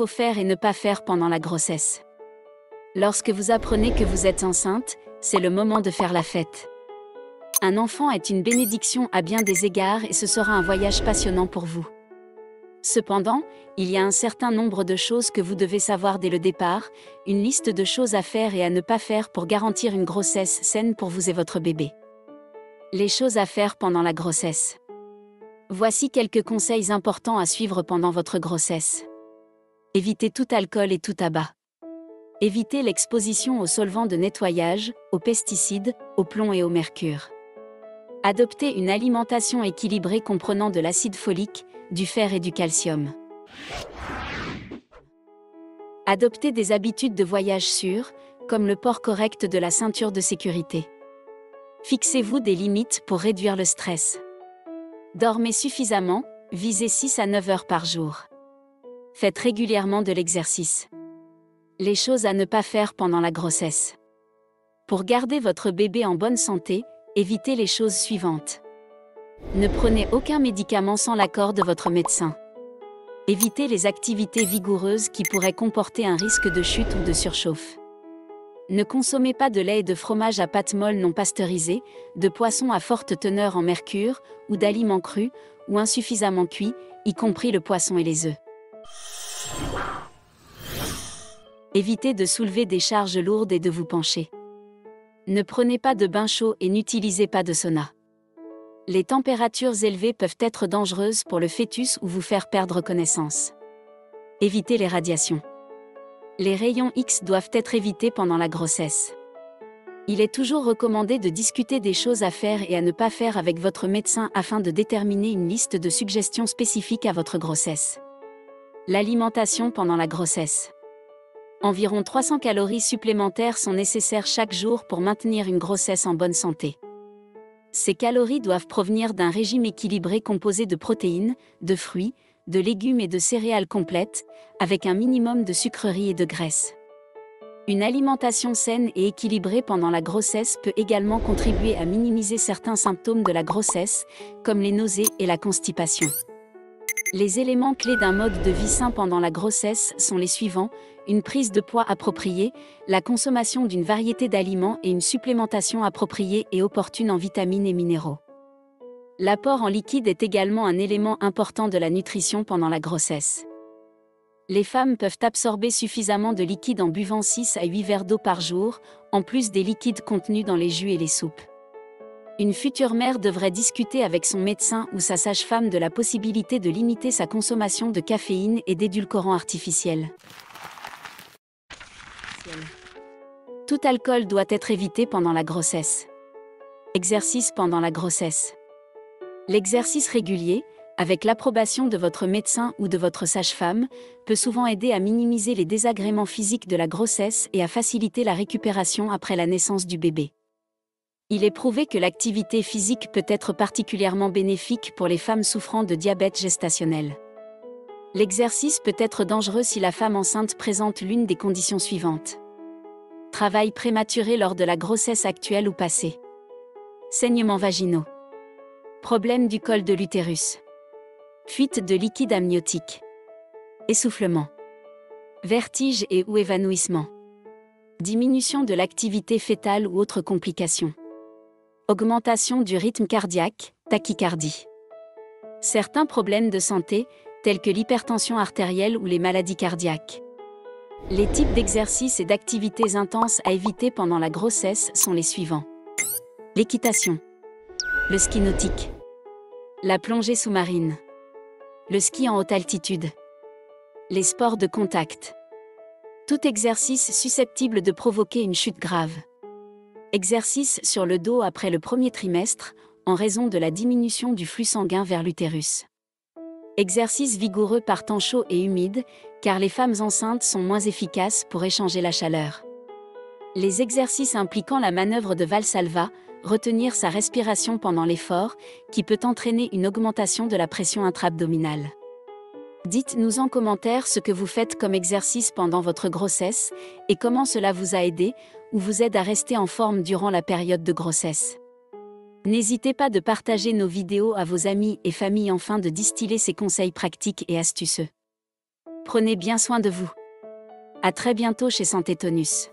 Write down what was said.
faut faire et ne pas faire pendant la grossesse. Lorsque vous apprenez que vous êtes enceinte, c'est le moment de faire la fête. Un enfant est une bénédiction à bien des égards et ce sera un voyage passionnant pour vous. Cependant, il y a un certain nombre de choses que vous devez savoir dès le départ, une liste de choses à faire et à ne pas faire pour garantir une grossesse saine pour vous et votre bébé. Les choses à faire pendant la grossesse. Voici quelques conseils importants à suivre pendant votre grossesse. Évitez tout alcool et tout tabac. Évitez l'exposition aux solvants de nettoyage, aux pesticides, au plomb et au mercure. Adoptez une alimentation équilibrée comprenant de l'acide folique, du fer et du calcium. Adoptez des habitudes de voyage sûres, comme le port correct de la ceinture de sécurité. Fixez-vous des limites pour réduire le stress. Dormez suffisamment, visez 6 à 9 heures par jour. Faites régulièrement de l'exercice. Les choses à ne pas faire pendant la grossesse. Pour garder votre bébé en bonne santé, évitez les choses suivantes. Ne prenez aucun médicament sans l'accord de votre médecin. Évitez les activités vigoureuses qui pourraient comporter un risque de chute ou de surchauffe. Ne consommez pas de lait et de fromage à pâte molle non pasteurisé, de poissons à forte teneur en mercure, ou d'aliments crus, ou insuffisamment cuits, y compris le poisson et les œufs. Évitez de soulever des charges lourdes et de vous pencher. Ne prenez pas de bain chaud et n'utilisez pas de sauna. Les températures élevées peuvent être dangereuses pour le fœtus ou vous faire perdre connaissance. Évitez les radiations. Les rayons X doivent être évités pendant la grossesse. Il est toujours recommandé de discuter des choses à faire et à ne pas faire avec votre médecin afin de déterminer une liste de suggestions spécifiques à votre grossesse. L'alimentation pendant la grossesse. Environ 300 calories supplémentaires sont nécessaires chaque jour pour maintenir une grossesse en bonne santé. Ces calories doivent provenir d'un régime équilibré composé de protéines, de fruits, de légumes et de céréales complètes, avec un minimum de sucreries et de graisses. Une alimentation saine et équilibrée pendant la grossesse peut également contribuer à minimiser certains symptômes de la grossesse, comme les nausées et la constipation. Les éléments clés d'un mode de vie sain pendant la grossesse sont les suivants: une prise de poids appropriée, la consommation d'une variété d'aliments et une supplémentation appropriée et opportune en vitamines et minéraux. L'apport en liquide est également un élément important de la nutrition pendant la grossesse. Les femmes peuvent absorber suffisamment de liquide en buvant 6 à 8 verres d'eau par jour, en plus des liquides contenus dans les jus et les soupes. Une future mère devrait discuter avec son médecin ou sa sage-femme de la possibilité de limiter sa consommation de caféine et d'édulcorants artificiels. Tout alcool doit être évité pendant la grossesse. Exercice pendant la grossesse. L'exercice régulier, avec l'approbation de votre médecin ou de votre sage-femme, peut souvent aider à minimiser les désagréments physiques de la grossesse et à faciliter la récupération après la naissance du bébé. Il est prouvé que l'activité physique peut être particulièrement bénéfique pour les femmes souffrant de diabète gestationnel. L'exercice peut être dangereux si la femme enceinte présente l'une des conditions suivantes. Travail prématuré lors de la grossesse actuelle ou passée. Saignements vaginaux. Problème du col de l'utérus. Fuite de liquide amniotique. Essoufflement. Vertige et ou évanouissement. Diminution de l'activité fœtale ou autres complications. Augmentation du rythme cardiaque, tachycardie. Certains problèmes de santé, tels que l'hypertension artérielle ou les maladies cardiaques. Les types d'exercices et d'activités intenses à éviter pendant la grossesse sont les suivants. L'équitation. Le ski nautique. La plongée sous-marine. Le ski en haute altitude. Les sports de contact. Tout exercice susceptible de provoquer une chute grave. Exercice sur le dos après le premier trimestre, en raison de la diminution du flux sanguin vers l'utérus. Exercice vigoureux par temps chaud et humide, car les femmes enceintes sont moins efficaces pour échanger la chaleur. Les exercices impliquant la manœuvre de Valsalva, retenir sa respiration pendant l'effort, qui peut entraîner une augmentation de la pression intra-abdominale. Dites-nous en commentaire ce que vous faites comme exercice pendant votre grossesse, et comment cela vous a aidé, ou vous aide à rester en forme durant la période de grossesse. N'hésitez pas de partager nos vidéos à vos amis et familles afin de distiller ces conseils pratiques et astucieux. Prenez bien soin de vous. À très bientôt chez Santé Tonus.